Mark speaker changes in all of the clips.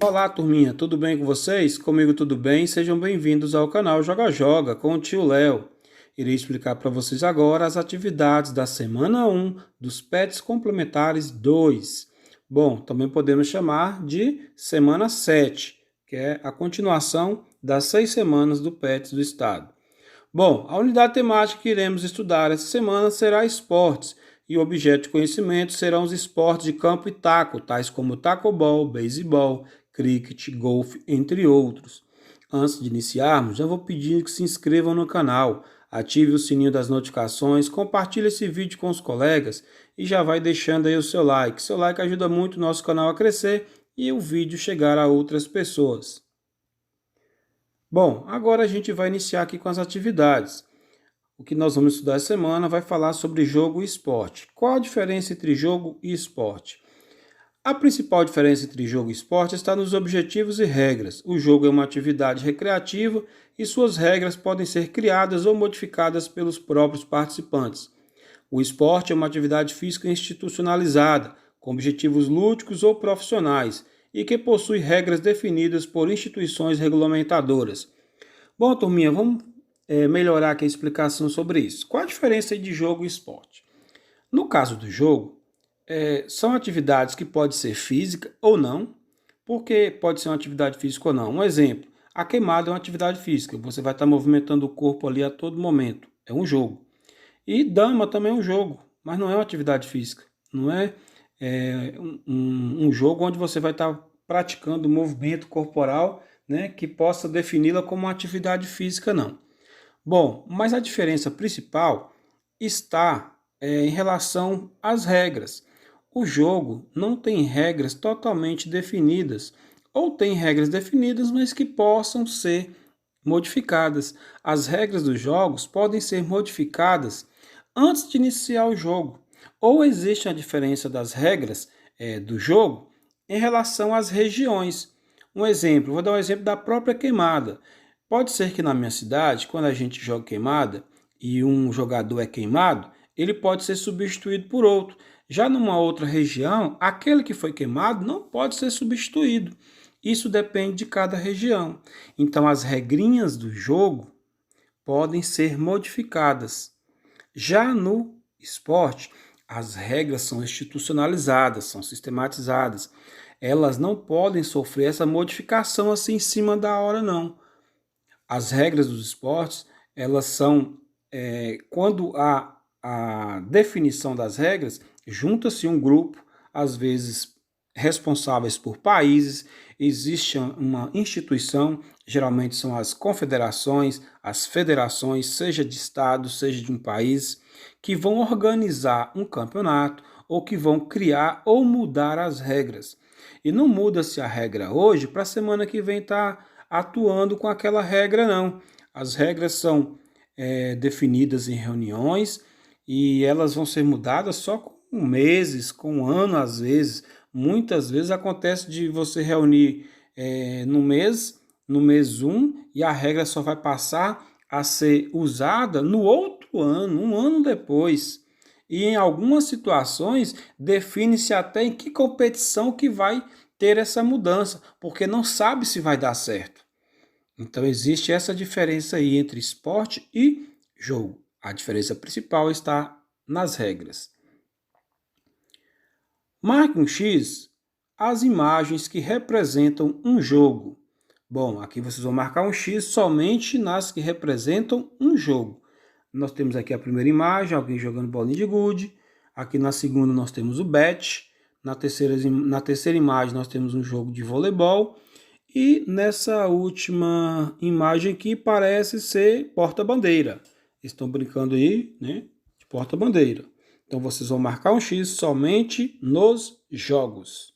Speaker 1: Olá, turminha, tudo bem com vocês? Comigo tudo bem? Sejam bem-vindos ao canal Joga Joga com o tio Léo. Irei explicar para vocês agora as atividades da semana 1 dos Pets Complementares 2. Bom, também podemos chamar de semana 7, que é a continuação das 6 semanas do Pets do Estado. Bom, a unidade temática que iremos estudar essa semana será esportes, e o objeto de conhecimento serão os esportes de campo e taco, tais como tacobol, beisebol, cricket, golfe, entre outros. Antes de iniciarmos, já vou pedir que se inscrevam no canal, ative o sininho das notificações, compartilhe esse vídeo com os colegas e já vai deixando aí o seu like. Seu like ajuda muito o nosso canal a crescer e o vídeo chegar a outras pessoas. Bom, agora a gente vai iniciar aqui com as atividades. O que nós vamos estudar essa semana vai falar sobre jogo e esporte. Qual a diferença entre jogo e esporte? A principal diferença entre jogo e esporte está nos objetivos e regras. O jogo é uma atividade recreativa e suas regras podem ser criadas ou modificadas pelos próprios participantes. O esporte é uma atividade física institucionalizada, com objetivos lúdicos ou profissionais, e que possui regras definidas por instituições regulamentadoras. Bom, turminha, vamos melhorar aqui a explicação sobre isso. Qual a diferença de jogo e esporte? No caso do jogo, são atividades que podem ser física ou não, porque pode ser uma atividade física ou não. Um exemplo, a queimada é uma atividade física, você vai estar movimentando o corpo ali a todo momento, é um jogo. E dama também é um jogo, mas não é uma atividade física, não é, um jogo onde você vai estar praticando um movimento corporal, né, que possa defini-la como uma atividade física, não. Bom, mas a diferença principal está em relação às regras. O jogo não tem regras totalmente definidas, ou tem regras definidas, mas que possam ser modificadas. As regras dos jogos podem ser modificadas antes de iniciar o jogo, ou existe a diferença das regras do jogo em relação às regiões. Um exemplo, vou dar um exemplo da própria queimada. Pode ser que na minha cidade, quando a gente joga queimada e um jogador é queimado, ele pode ser substituído por outro. Já numa outra região, aquele que foi queimado não pode ser substituído. Isso depende de cada região. Então, as regrinhas do jogo podem ser modificadas. Já no esporte, as regras são institucionalizadas, são sistematizadas. Elas não podem sofrer essa modificação assim em cima da hora, não. As regras dos esportes, elas são, quando há a definição das regras, junta-se um grupo, às vezes responsáveis por países, existe uma instituição, geralmente são as confederações, as federações, seja de estado, seja de um país, que vão organizar um campeonato ou que vão criar ou mudar as regras. E não muda-se a regra hoje para a semana que vem estar atuando com aquela regra, não. As regras são definidas em reuniões e elas vão ser mudadas só com meses, com um ano às vezes. Muitas vezes acontece de você reunir no mês 1, e a regra só vai passar a ser usada no outro ano, um ano depois. E em algumas situações define-se até em que competição que vai ter essa mudança, porque não sabe se vai dar certo. Então existe essa diferença aí entre esporte e jogo. A diferença principal está nas regras. Marque um X as imagens que representam um jogo. Bom, aqui vocês vão marcar um X somente nas que representam um jogo. Nós temos aqui a primeira imagem, alguém jogando bolinha de gude. Aqui na segunda nós temos o bet. Na terceira imagem nós temos um jogo de voleibol. E nessa última imagem aqui parece ser porta-bandeira. Estão brincando aí, né, de porta-bandeira. Então vocês vão marcar um X somente nos jogos.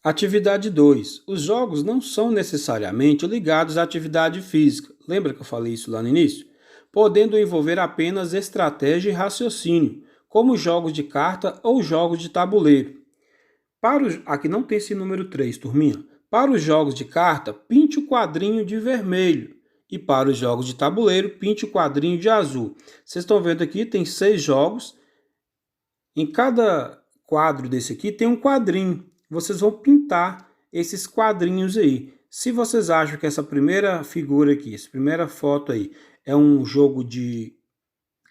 Speaker 1: Atividade 2. Os jogos não são necessariamente ligados à atividade física. Lembra que eu falei isso lá no início? Podendo envolver apenas estratégia e raciocínio, como jogos de carta ou jogos de tabuleiro. Aqui não tem esse número 3, turminha. Para os jogos de carta, pinte o quadrinho de vermelho. E para os jogos de tabuleiro, pinte o quadrinho de azul. Vocês estão vendo aqui, tem 6 jogos. Em cada quadro desse aqui tem um quadrinho. vocês vão pintar esses quadrinhos aí. Se vocês acham que essa primeira figura aqui, essa primeira foto aí, é um jogo de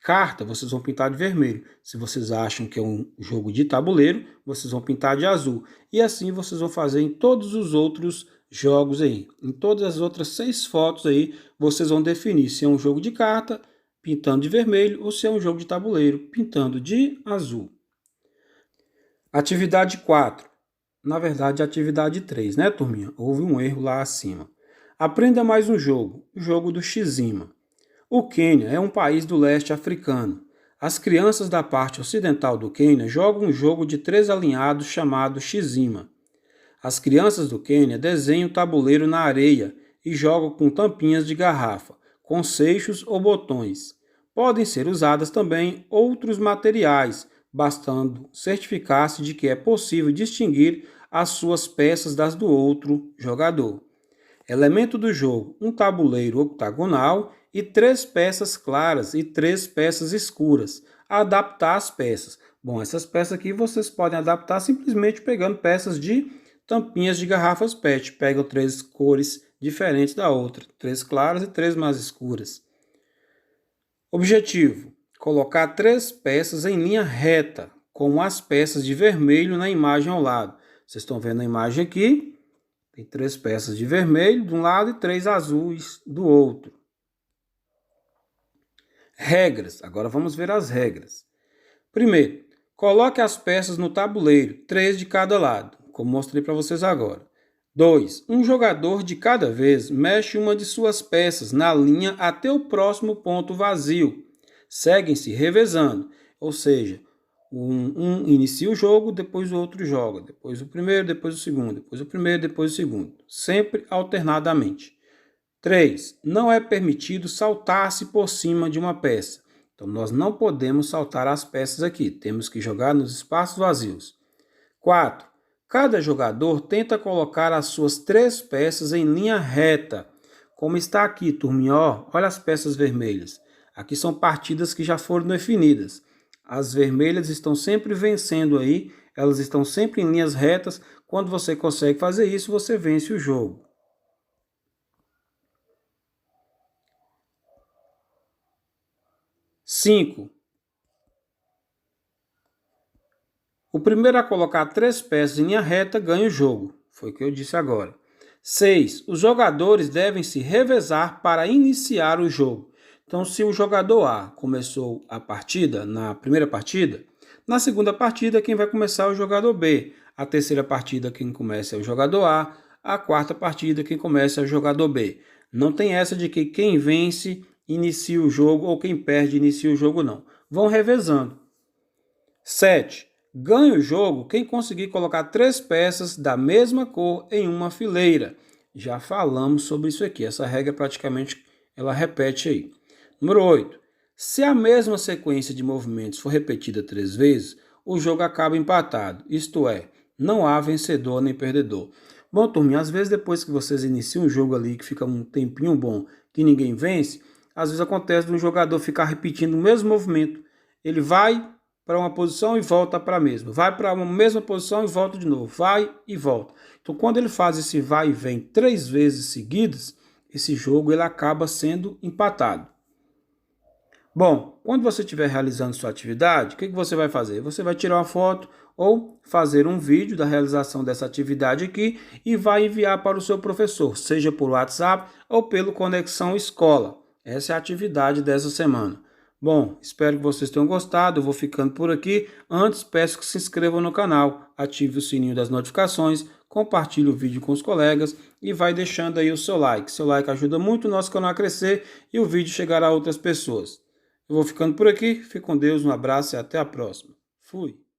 Speaker 1: carta, vocês vão pintar de vermelho. Se vocês acham que é um jogo de tabuleiro, vocês vão pintar de azul. E assim vocês vão fazer em todos os outros jogos aí. Em todas as outras 6 fotos aí, vocês vão definir se é um jogo de carta, pintando de vermelho, ou se é um jogo de tabuleiro, pintando de azul. Atividade 4. Na verdade, atividade 3, né, turminha? Houve um erro lá acima. Aprenda mais um jogo, o jogo do Xima. O Quênia é um país do leste africano. As crianças da parte ocidental do Quênia jogam um jogo de 3 alinhados chamado Xima. As crianças do Quênia desenham o tabuleiro na areia e jogam com tampinhas de garrafa, com seixos ou botões. Podem ser usadas também outros materiais, bastando certificar-se de que é possível distinguir as suas peças das do outro jogador. Elemento do jogo: um tabuleiro octagonal e 3 peças claras e 3 peças escuras. Adaptar as peças. Bom, essas peças aqui vocês podem adaptar simplesmente pegando peças de tampinhas de garrafas PET. Pegam 3 cores diferentes da outra, 3 claras e 3 mais escuras. Objetivo: colocar 3 peças em linha reta, com as peças de vermelho na imagem ao lado. Vocês estão vendo a imagem aqui? Tem 3 peças de vermelho de um lado e 3 azuis do outro. Regras. Agora vamos ver as regras. Primeiro, coloque as peças no tabuleiro, 3 de cada lado, como mostrei para vocês agora. 2. Um jogador de cada vez mexe uma de suas peças na linha até o próximo ponto vazio. Seguem-se revezando, ou seja, um inicia o jogo, depois o outro joga, depois o primeiro, depois o segundo, depois o primeiro, depois o segundo, sempre alternadamente. 3. Não é permitido saltar-se por cima de uma peça. Então, nós não podemos saltar as peças aqui, temos que jogar nos espaços vazios. 4. Cada jogador tenta colocar as suas 3 peças em linha reta, como está aqui, turminha, ó, olha as peças vermelhas. Aqui são partidas que já foram definidas. As vermelhas estão sempre vencendo aí, elas estão sempre em linhas retas. Quando você consegue fazer isso, você vence o jogo. 5. O primeiro a colocar 3 peças em linha reta ganha o jogo. Foi o que eu disse agora. 6. Os jogadores devem se revezar para iniciar o jogo. Então, se o jogador A começou a partida na primeira partida, na segunda partida quem vai começar é o jogador B. A terceira partida quem começa é o jogador A. A quarta partida quem começa é o jogador B. Não tem essa de que quem vence inicia o jogo ou quem perde inicia o jogo, não. Vão revezando. 7. Ganha o jogo quem conseguir colocar 3 peças da mesma cor em uma fileira. Já falamos sobre isso aqui. Essa regra praticamente ela repete aí. Número 8. Se a mesma sequência de movimentos for repetida 3 vezes, o jogo acaba empatado. Isto é, não há vencedor nem perdedor. Bom, turminha, às vezes depois que vocês iniciam um jogo ali que fica um tempinho bom que ninguém vence, às vezes acontece de um jogador ficar repetindo o mesmo movimento. Ele vai para uma posição e volta para a mesma. Vai para uma mesma posição e volta de novo. Vai e volta. Então, quando ele faz esse vai e vem 3 vezes seguidas, esse jogo ele acaba sendo empatado. Bom, quando você estiver realizando sua atividade, o que você vai fazer? Você vai tirar uma foto ou fazer um vídeo da realização dessa atividade aqui e vai enviar para o seu professor, seja por WhatsApp ou pelo Conexão Escola. Essa é a atividade dessa semana. Bom, espero que vocês tenham gostado, eu vou ficando por aqui. Antes, peço que se inscrevam no canal, ative o sininho das notificações, compartilhe o vídeo com os colegas e vai deixando aí o seu like. Seu like ajuda muito o nosso canal a crescer e o vídeo chegar a outras pessoas. Eu vou ficando por aqui, fique com Deus, um abraço e até a próxima. Fui!